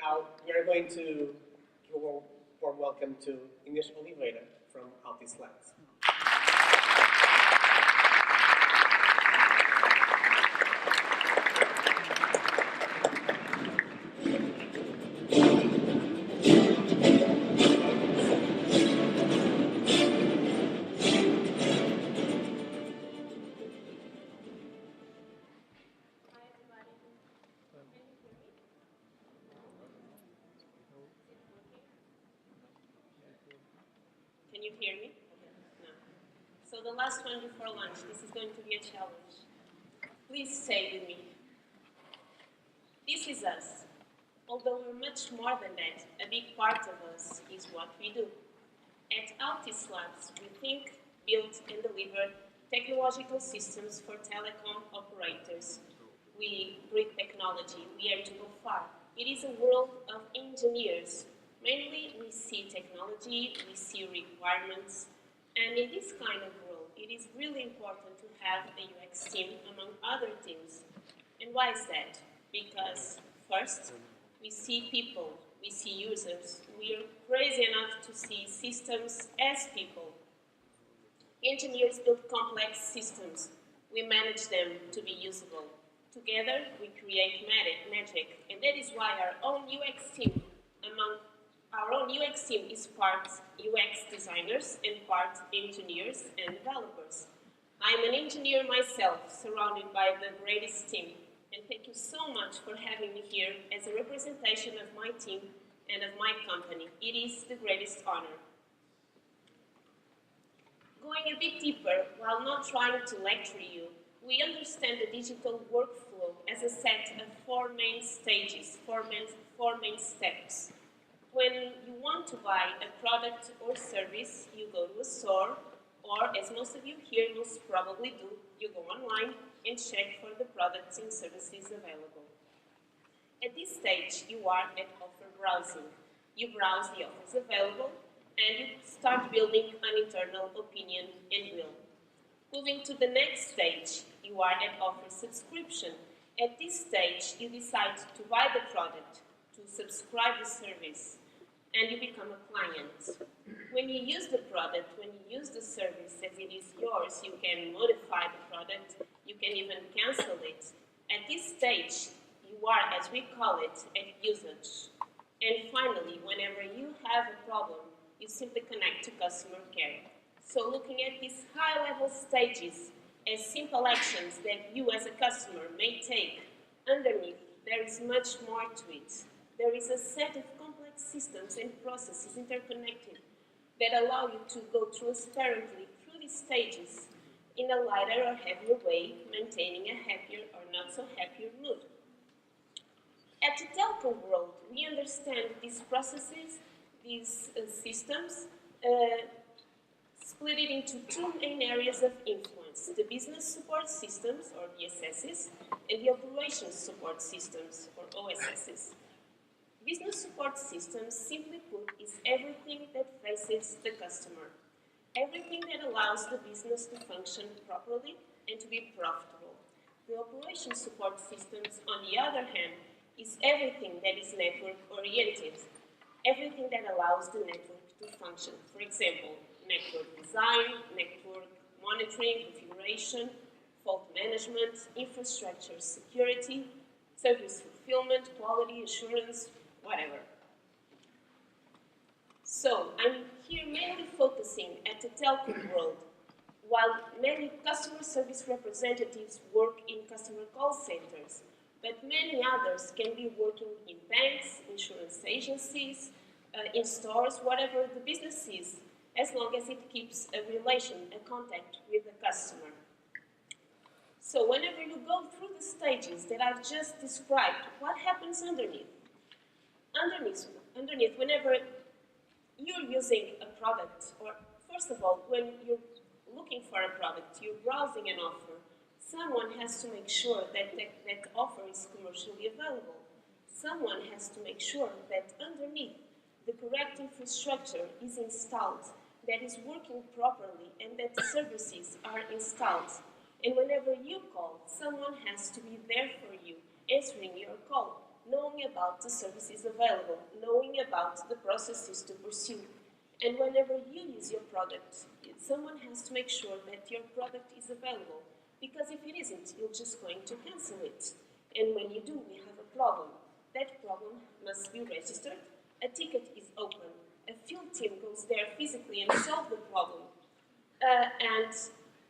Now we are going to give a warm welcome to Inês Oliveira from AlumniEI. Can you hear me? No. So the last one before lunch, this is going to be a challenge. Please say with me. This is us. Although we're much more than that, a big part of us is what we do. At AlumniEI, we think, build and deliver technological systems for telecom operators. We breathe technology. We aim to go far. It is a world of engineers. Mainly, we see technology, we see requirements, and in this kind of world, it is really important to have a UX team among other teams. And why is that? Because, first, we see people, we see users. We are crazy enough to see systems as people. Engineers build complex systems. We manage them to be usable. Together, we create magic, and that is why our own UX team is part UX designers and part engineers and developers. I'm an engineer myself, surrounded by the greatest team, and thank you so much for having me here as a representation of my team and of my company. It is the greatest honor. Going a bit deeper, while not trying to lecture you, we understand the digital workflow as a set of four main stages, four main steps. When you want to buy a product or service, you go to a store, or as most of you here most probably do, you go online and check for the products and services available. At this stage, you are at offer browsing. You browse the offers available, and you start building an internal opinion and will. Moving to the next stage, you are at offer subscription. At this stage, you decide to buy the product, to subscribe the service, and you become a client. When you use the product, when you use the service as it is yours, you can modify the product, you can even cancel it. At this stage, you are, as we call it, at usage. And finally, whenever you have a problem, you simply connect to customer care. So looking at these high-level stages as simple actions that you as a customer may take, underneath there is much more to it. There is a set of complex systems and processes interconnected that allow you to go transparently through these stages in a lighter or heavier way, maintaining a happier or not so happier mood. At the telco world, we understand these processes, these systems, split it into two main areas of influence: the business support systems, or BSSs, and the operations support systems, or OSSs. Business support systems, simply put, is everything that faces the customer. Everything that allows the business to function properly and to be profitable. The operations support systems, on the other hand, is everything that is network-oriented. Everything that allows the network to function. For example, network design, network monitoring, configuration, fault management, infrastructure security, service fulfillment, quality assurance, whatever. So, I'm here mainly focusing at the telco world, while many customer service representatives work in customer call centers, but many others can be working in banks, insurance agencies, in stores, whatever the business is, as long as it keeps a relation, a contact with the customer. So whenever you go through the stages that I've just described, what happens underneath? Underneath, whenever you're using a product, or first of all, when you're looking for a product, you're browsing an offer, someone has to make sure that that offer is commercially available. Someone has to make sure that underneath the correct infrastructure is installed, that is working properly, and that the services are installed. And whenever you call, someone has to be there for you, answering your call. knowing about the services available, knowing about the processes to pursue. And whenever you use your product, someone has to make sure that your product is available, because if it isn't, you're just going to cancel it. And when you do, we have a problem. That problem must be registered, a ticket is open, a field team goes there physically and solves the problem. And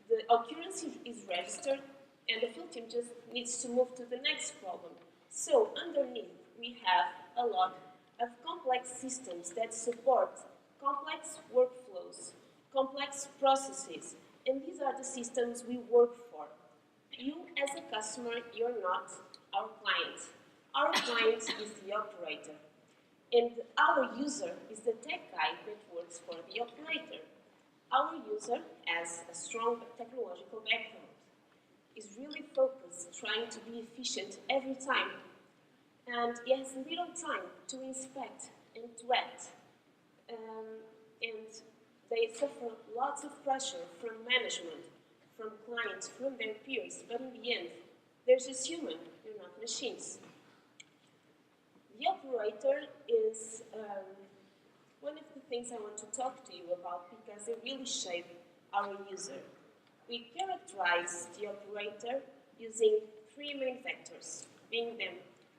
the occurrence is registered, and the field team just needs to move to the next problem. So underneath, we have a lot of complex systems that support complex workflows, complex processes, and these are the systems we work for. You, as a customer, you're not our client. Our client is the operator, and our user is the tech guy that works for the operator. Our user has a strong technological background, is really focused, trying to be efficient every time, and he has little time to inspect and to act. And they suffer lots of pressure from management, from clients, from their peers, but in the end, they're just human, they're not machines. The operator is one of the things I want to talk to you about because they really shape our user. We characterize the operator using three main vectors, being them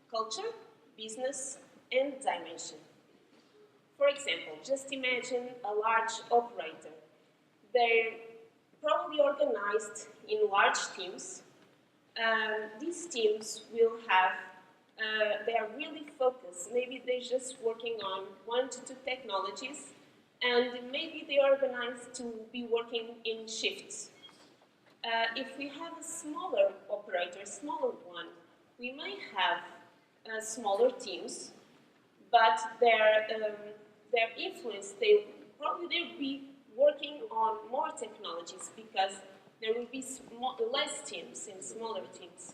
culture, business, and dimension. For example, just imagine a large operator. They're probably organized in large teams. These teams will have, they are really focused. Maybe they're just working on 1 to 2 technologies, and maybe they are organized to be working in shifts. If we have a smaller operator, smaller one, we might have smaller teams, but their influence, they'll be working on more technologies because there will be less teams and smaller teams.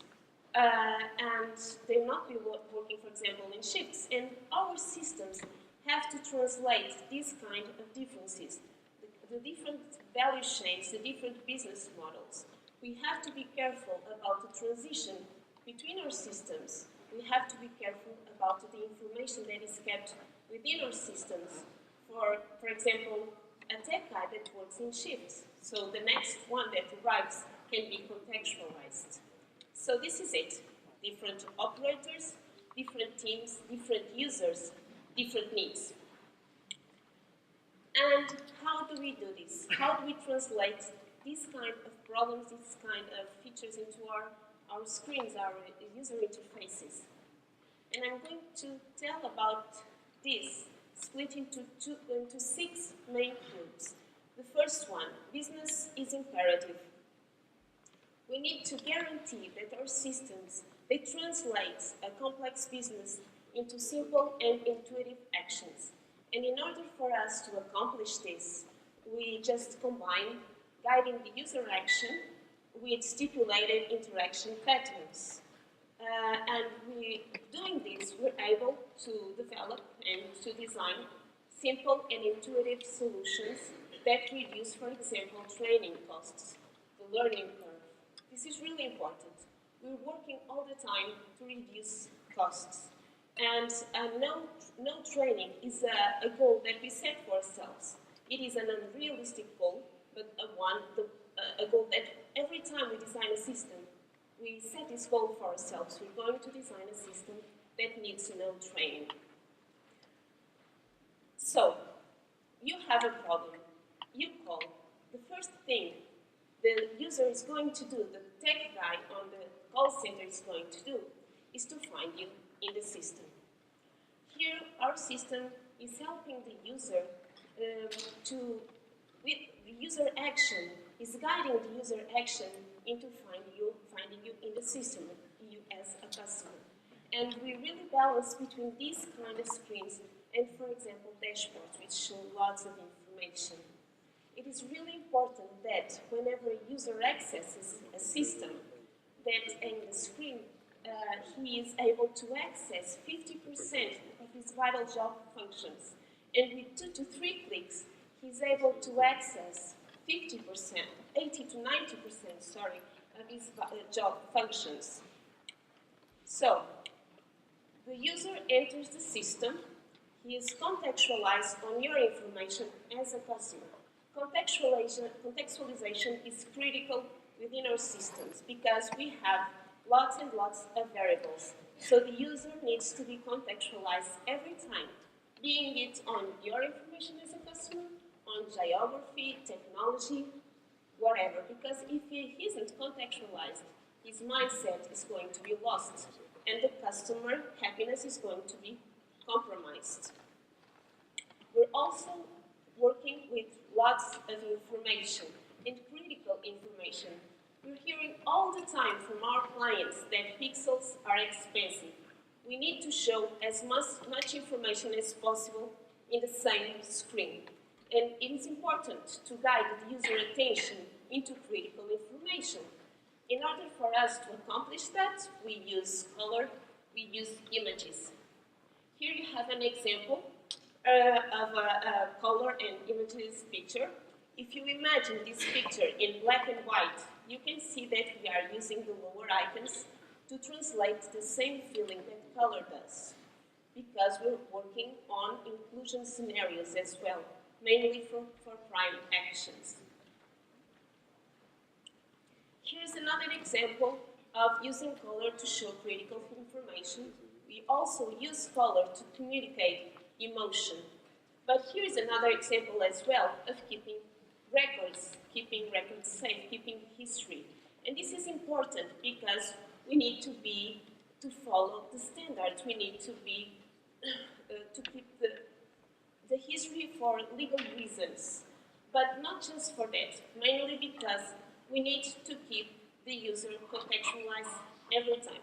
And they will not be working, for example, in shifts. And our systems have to translate these kind of differences, the different value chains, the different business models. We have to be careful about the transition between our systems. We have to be careful about the information that is kept within our systems. For example, a tech guy that works in shifts. So the next one that arrives can be contextualized. So this is it. Different operators, different teams, different users, different needs. And how do we do this? How do we translate these kind of problems, these kind of features into our screens, our user interfaces? And I'm going to tell about this, split into 6 main groups. The first one, business is imperative. We need to guarantee that our systems, they translate a complex business into simple and intuitive actions. And in order for us to accomplish this, we just combine guiding the user action with stipulated interaction patterns. And doing this, we're able to develop and to design simple and intuitive solutions that reduce, for example, training costs, the learning curve. This is really important. We're working all the time to reduce costs. And no training is a goal that we set for ourselves. It is an unrealistic goal, but a goal that every time we design a system, we set this goal for ourselves. We're going to design a system that needs no training. So, you have a problem. You call. The first thing the user is going to do, the tech guy on the call center is going to do, is to find you in the system. Here, our system is helping the user with the user action, is guiding the user action into finding you in the system, you as a customer. And we really balance between these kind of screens and, for example, dashboards, which show lots of information. It is really important that whenever a user accesses a system, that in the screen he is able to access 50% of his vital job functions. And with 2 to 3 clicks, he's able to access 50%, 80 to 90%, of his job functions. So, The user enters the system. He is contextualized on your information as a customer. Contextualization is critical within our systems because we have lots and lots of variables. So the user needs to be contextualized every time, being it on your information as a customer, on geography, technology, whatever. Because if he isn't contextualized, his mindset is going to be lost and the customer happiness is going to be compromised. We're also working with lots of information and critical information. We're hearing all the time from our clients that pixels are expensive. We need to show as much information as possible in the same screen. And it is important to guide the user attention into critical information. In order for us to accomplish that, we use color, we use images. Here you have an example of a color and images picture. If you imagine this picture in black and white, you can see that we are using the lower icons to translate the same feeling that color does, because we're working on inclusion scenarios as well, mainly for crime actions. Here's another example of using color to show critical information. We also use color to communicate emotion. But here's another example as well of keeping records safe, keeping history. And this is important because we need to follow the standards. We need to keep the history for legal reasons, but not just for that, mainly because we need to keep the user contextualized every time.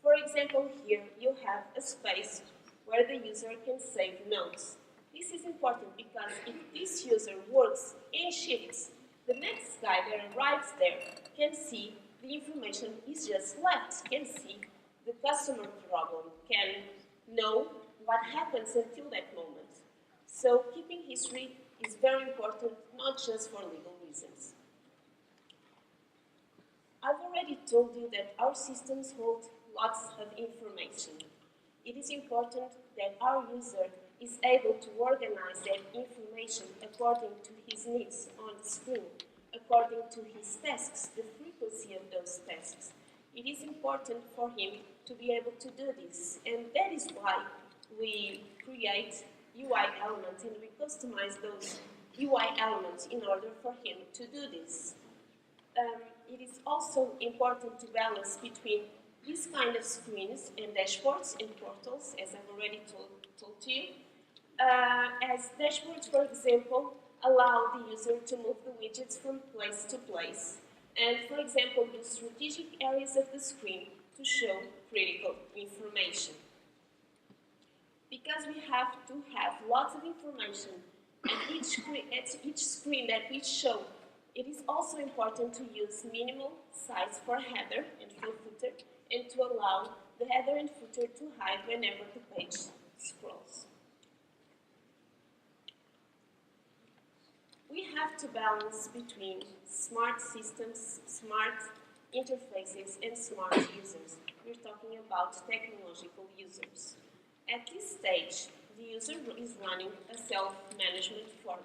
For example, here you have a space where the user can save notes. This is important because if this user works in shifts, the next guy that arrives there can see the information is just left, can see the customer problem, can know what happens until that moment. So keeping history is very important, not just for legal reasons. I've already told you that our systems hold lots of information. It is important that our user is able to organize that information according to his needs on the screen, according to his tasks, the frequency of those tasks. It is important for him to be able to do this, and that is why we create UI elements and we customize those UI elements in order for him to do this. It is also important to balance between these kind of screens and dashboards and portals, as I've already told you. As dashboards, for example, allow the user to move the widgets from place to place, and, for example, use strategic areas of the screen to show critical information. Because we have to have lots of information at each screen that we show, it is also important to use minimal size for header and footer, and to allow the header and footer to hide whenever the page scrolls. We have to balance between smart systems, smart interfaces, and smart users. We're talking about technological users. At this stage, the user is running a self-management form.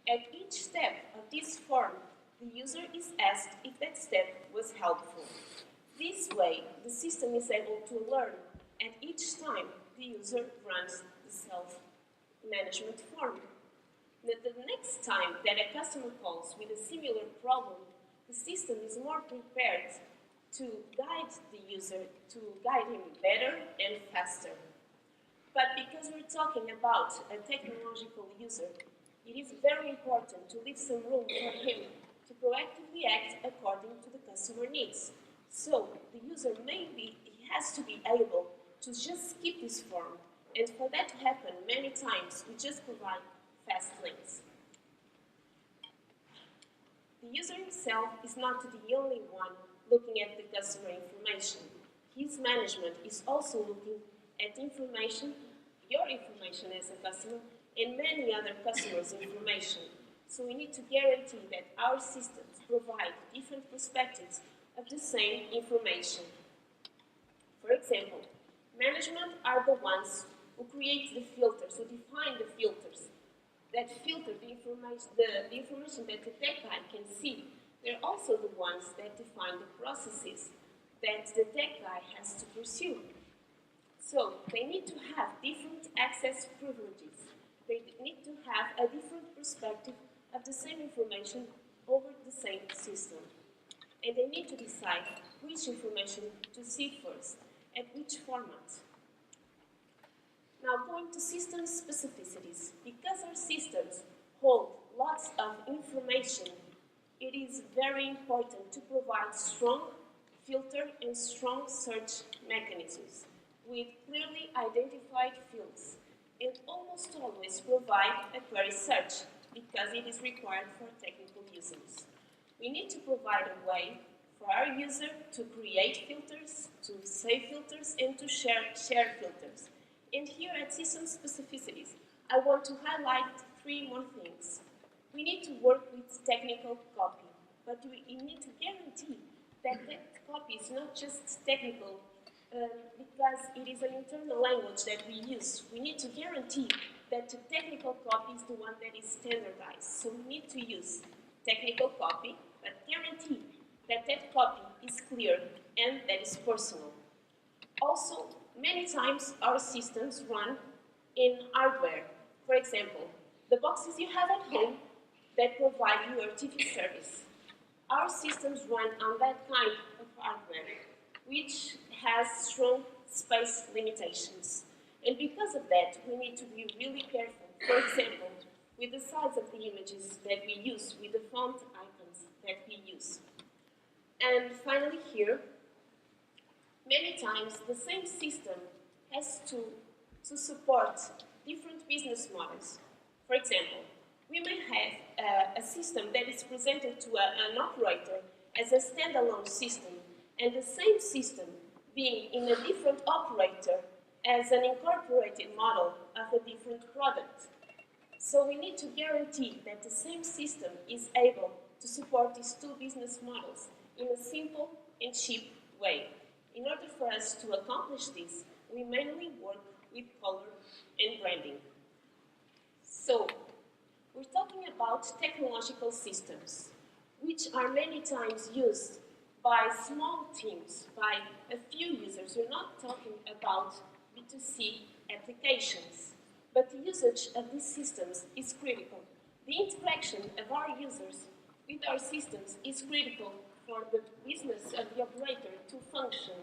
At each step of this form, the user is asked if that step was helpful. This way, the system is able to learn, and each time the user runs the self-management form. The next time that a customer calls with a similar problem, the system is more prepared to guide the user, to guide him better and faster. But because we're talking about a technological user, it is very important to leave some room for him to proactively act according to the customer needs. So the user he has to be able to just skip this form, and for that to happen many times, we just provide fast links. The user himself is not the only one looking at the customer information. His management is also looking at information, your information as a customer, and many other customers' information. So we need to guarantee that our systems provide different perspectives of the same information. For example, Management are the ones who create the filters, who define the filters, that filter the information that the tech guy can see. They're also the ones that define the processes that the tech guy has to pursue. So they need to have different access privileges. They need to have a different perspective of the same information over the same system. And they need to decide which information to see first, at which format. Now going to system specificities. Because our systems hold lots of information, it is very important to provide strong filter and strong search mechanisms with clearly identified fields, and almost always provide a query search because it is required for technical users. We need to provide a way for our user to create filters, to save filters, and to share filters. And here at System Specificities, I want to highlight 3 more things. We need to work with technical copy, but we need to guarantee that that copy is not just technical because it is an internal language that we use. We need to guarantee that the technical copy is the one that is standardized. So we need to use technical copy, but guarantee that that copy is clear and that is personal. Also, many times our systems run in hardware. For example, the boxes you have at home that provide you your TV service. Our systems run on that kind of hardware, which has strong space limitations. And because of that, we need to be really careful, for example, with the size of the images that we use, with the font icons that we use. And finally here, many times the same system has to support different business models. For example, we may have a system that is presented to an operator as a standalone system, and the same system being in a different operator as an incorporated model of a different product. So we need to guarantee that the same system is able to support these 2 business models in a simple and cheap way. In order for us to accomplish this, we mainly work with color and branding. So, we're talking about technological systems, which are many times used by small teams, by a few users. We're not talking about B2C applications, but the usage of these systems is critical. The interaction of our users with our systems is critical for the business of the operator to function.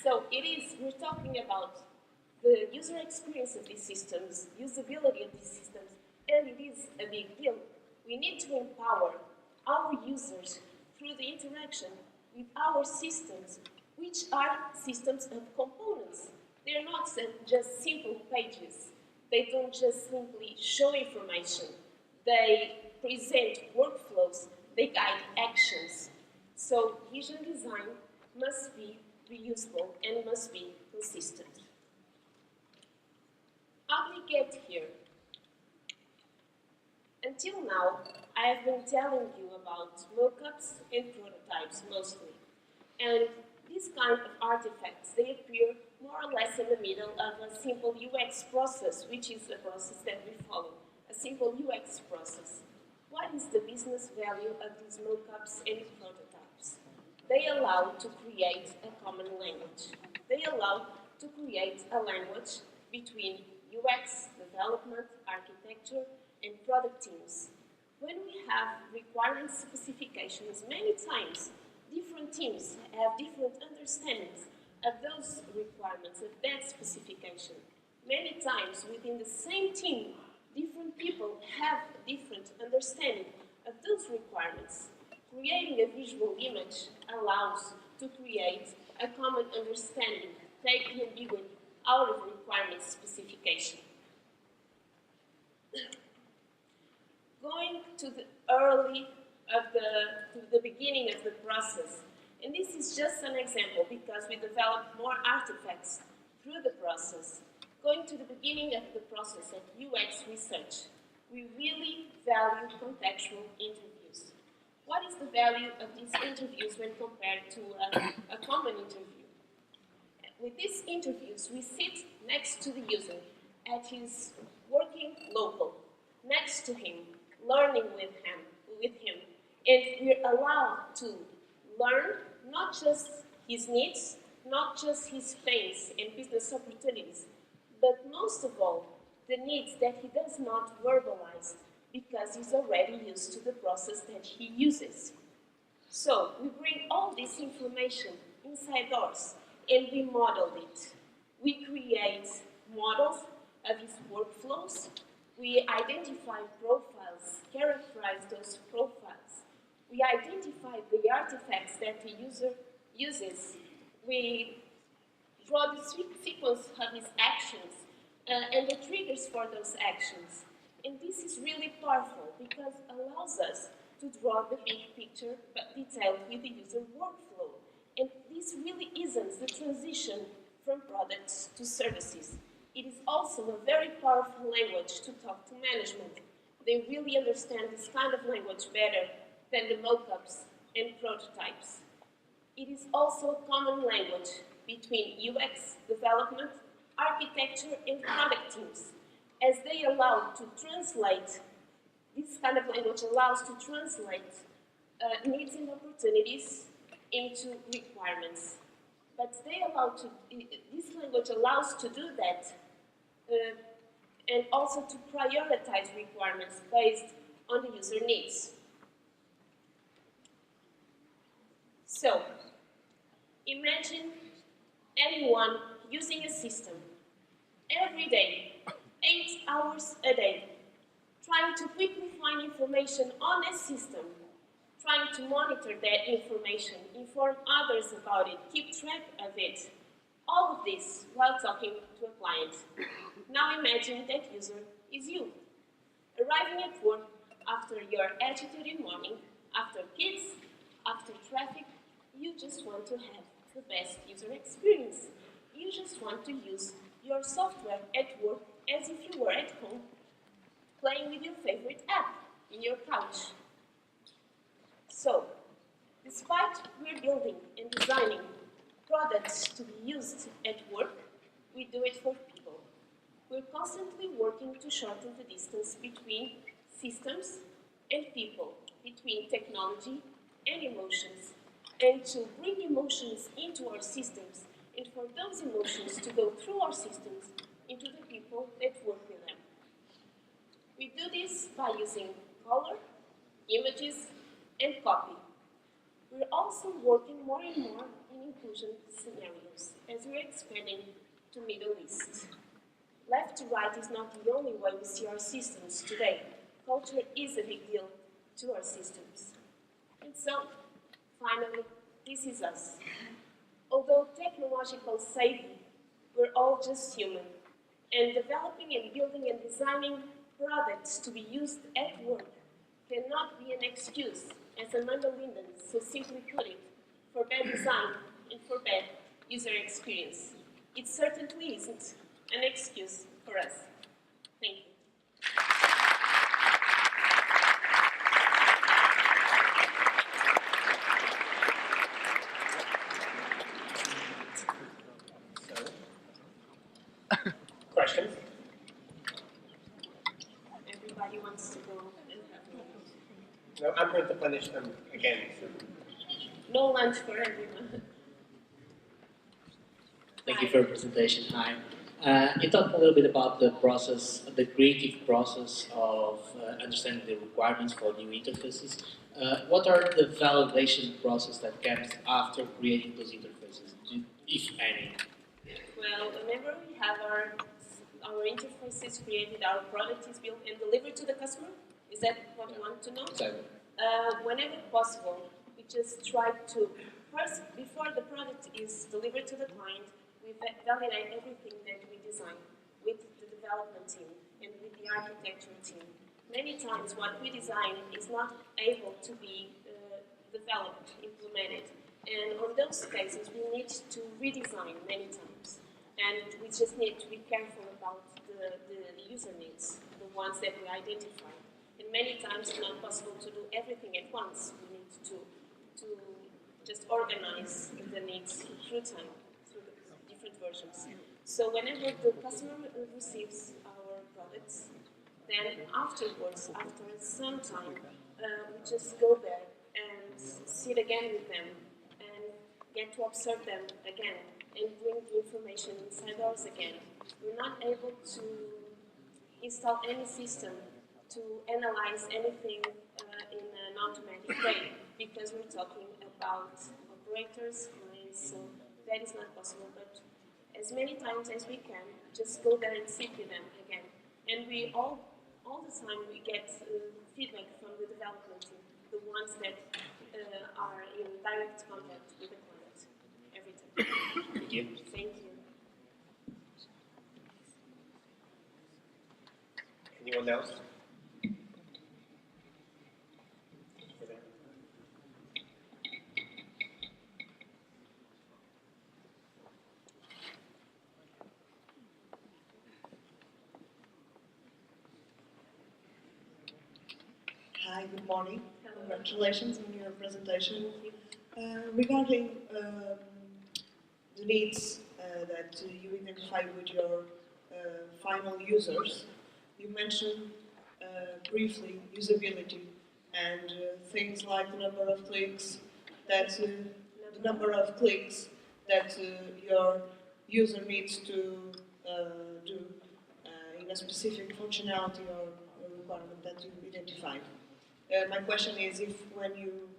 So we're talking about the user experience of these systems, usability of these systems, and it is a big deal. We need to empower our users through the interaction with our systems, which are systems of components. They're not just simple pages. They don't just simply show information. They present workflows. They guide actions. So vision design must be reusable and must be consistent. How did we get here? Until now, I have been telling you about mockups and prototypes mostly. And these kind of artifacts, they appear more or less in the middle of a simple UX process, which is the process that we follow, a simple UX process. What is the business value of these mockups and prototypes? They allow to create a common language. They allow to create a language between UX, development, architecture, and product teams. When we have requirement specifications, many times different teams have different understandings of those requirements, of that specification. Many times within the same team, different people have different understanding of those requirements. Creating a visual image allows to create a common understanding, take the ambiguity out of requirement specification. Going to the beginning of the process, and this is just an example because we developed more artifacts through the process. Going to the beginning of the process of UX research, we really value contextual interviews. What is the value of these interviews when compared to a common interview? with these interviews, we sit next to the user at his working local, next to him, learning with him. And we're allowed to learn not just his needs, not just his pains and business opportunities, but most of all, the needs that he does not verbalize because he's already used to the process that he uses. So we bring all this information inside doors and we model it. We create models of his workflows. We identify profiles, characterize those profiles. We identify the artifacts that the user uses. We draw the sequence of his actions and the triggers for those actions. And this is really powerful because it allows us to draw the big picture but detailed with the user workflow. And this really isn't the transition from products to services. It is also a very powerful language to talk to management. They really understand this kind of language better than the mock-ups and prototypes. It is also a common language between UX development, architecture, and product teams, as they allow to translate, this kind of language allows to translate needs and opportunities into requirements. But this language allows to do that and also to prioritize requirements based on the user needs. So, imagine anyone using a system every day, 8 hours a day, trying to quickly find information on a system, trying to monitor that information, inform others about it, keep track of it. All of this while talking to a client. Now imagine that user is you, arriving at work after your agitated morning, after kids, after traffic. You just want to have the best user experience. You just want to use your software at work as if you were at home, playing with your favorite app in your couch. So, despite we're building and designing products to be used at work, we do it for people. We're constantly working to shorten the distance between systems and people, between technology and emotions, and to bring emotions into our systems, and for those emotions to go through our systems into the people that work with them. We do this by using color, images, and copy. We're also working more and more in inclusion scenarios as we're expanding to Middle East. Left to right is not the only way we see our systems today. Culture is a big deal to our systems. And so, finally, this is us. Although technological savvy, we're all just human. And developing and building and designing products to be used at work cannot be an excuse, as Amanda Linden so simply put it, for bad design and for bad user experience. It certainly isn't an excuse for us. Thank you. Questions? Everybody wants to go and have lunch. No, I'm going to punish them again. No lunch for everyone. Thank you for your presentation. Hi. You talked a little bit about the process, the creative process of understanding the requirements for new interfaces. What are the validation process that comes after creating those interfaces, if any? Well, whenever we have our interfaces created, our product is built and delivered to the customer. Is that what you want to know? Exactly. Whenever possible, we just try to, first, before the product is delivered to the client, we validate everything that we design with the development team and with the architecture team. Many times what we design is not able to be developed, implemented. And on those cases, we need to redesign many times. And we just need to be careful about the user needs, the ones that we identify. And many times it's not possible to do everything at once. We need to just organize the needs through time, through the different versions. So whenever the customer receives our products, then afterwards, after some time, we just go there and sit again with them and get to observe them again and bring the information inside ours again. We're not able to install any system to analyze anything in an automatic way because we're talking about operators, lines, so that is not possible. But as many times as we can, just go there and sit with them again. And we all the time we get feedback from the development team, the ones that are in direct contact with the client every time. Thank you. Thank you. Anyone else? Over there. Hi, good morning. Hello. Congratulations on your presentation. Regarding the needs that you identify with your final users, you mentioned briefly usability and things like the number of clicks that your user needs to do in a specific functionality or requirement that you identified. My question is if when you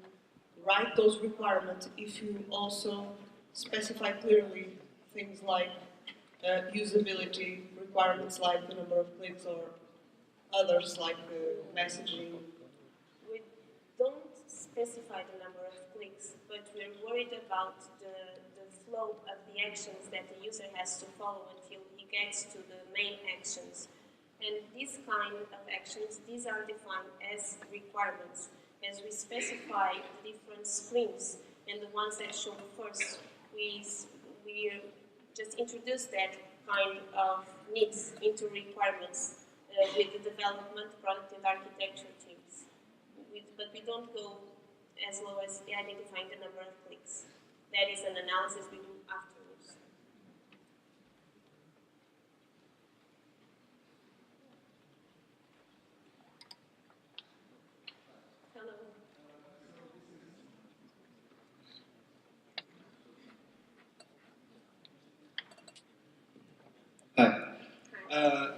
write those requirements, if you also specify clearly things like usability requirements like the number of clicks or others like messaging. We don't specify the number of clicks, but we're worried about the flow of the actions that the user has to follow until he gets to the main actions. And these kind of actions, these are defined as requirements. As we specify the different screens and the ones that show first, we just introduce that kind of needs into requirements with the development, product and architecture teams. But we don't go as low as identifying the number of clicks. That is an analysis we do afterwards. Hello. Hi.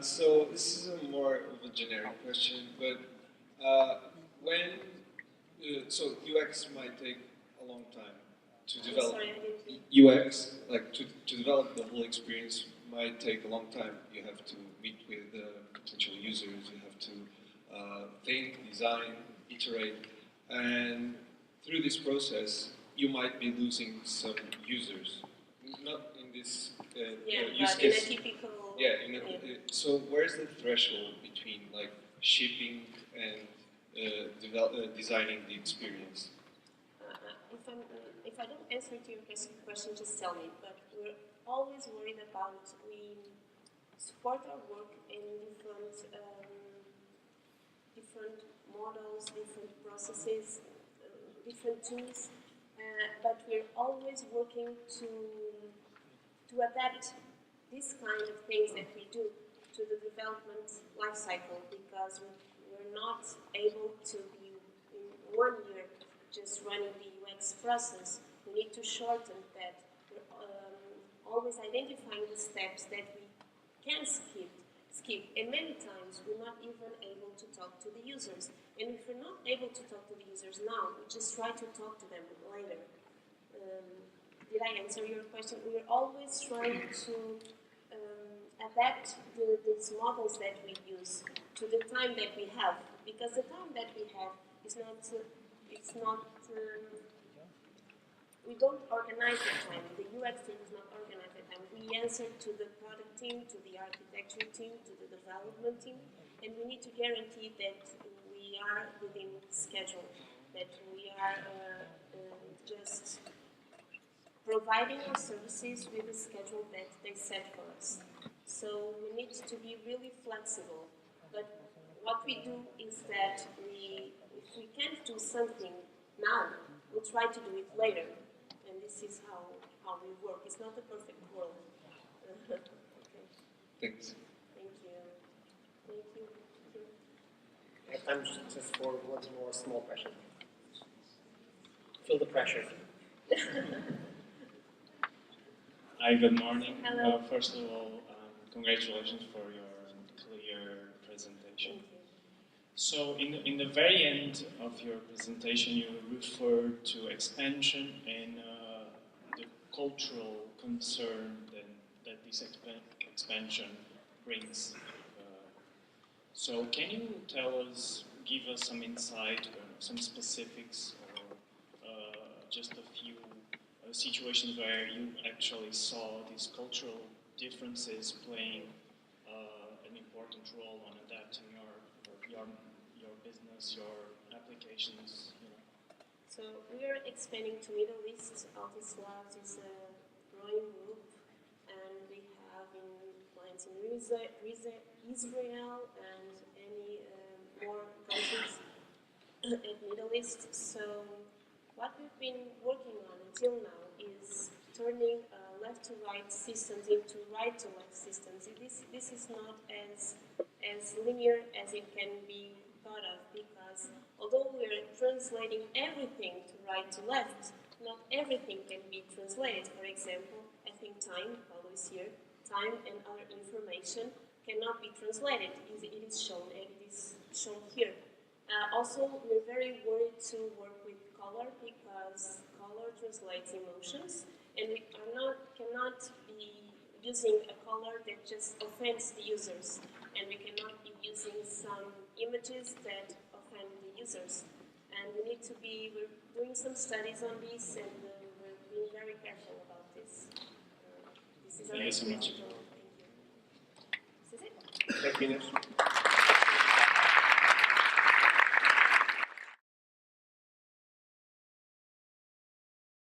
So this is a more of a generic question, but so UX might take a long time to develop. Sorry, I didn't. UX, like to develop the whole experience, might take a long time. You have to meet with potential users. You have to think, design, iterate, and through this process, you might be losing some users. Not in this use but in a case. typical. So where's the threshold between like shipping and designing the experience? If I don't answer to your question, just tell me. But we're always worried about we support our work in different models, different processes, different tools, but we're always working to adapt these kind of things that we do to the development life cycle because we're not able to be in 1 year just running the UX process. We need to shorten that. We're always identifying the steps that we can skip, and many times we're not even able to talk to the users. And if we're not able to talk to the users now, we just try to talk to them later. Did I answer your question? We're always trying to adapt these models that we use to the time that we have, because the time that we have is not, we don't organize the time. The UX team does not organize the time. We answer to the product team, to the architecture team, to the development team, and we need to guarantee that we are within schedule, that we are just providing our services with the schedule that they set for us. So we need to be really flexible. But what we do is that if we can't do something now, we'll try to do it later. And this is how we work. It's not a perfect world. Okay. Thanks. Thank you. Thank you. Thank you. I have time just for one more small question. Feel the pressure. Hi, good morning. Hello. First of all, congratulations for your clear presentation. Thank you. So, in the very end of your presentation, you referred to expansion and the cultural concern that this expansion brings. So, can you give us some insight or some specifics, or just a few situations where you actually saw these cultural differences playing an important role on adapting your business, your applications, you know? So we are expanding to Middle East. Altis Labs is a growing group, and we have clients in Israel and any more countries in Middle East. So what we've been working on until now is turning left-to-right systems into right-to-left systems. This is not as linear as it can be thought of, because although we're translating everything to right to left, not everything can be translated. For example, I think time, Paulo is here, time and other information cannot be translated. It is shown here. Also, we're very worried to work with color, because color translates emotions, and we cannot be using a color that just offends the users, and we cannot be using some images that offend the users. And we're doing some studies on this, and we're being very careful about this. This is our Thank you so much. Thank you. This is it. Thank you, Inês.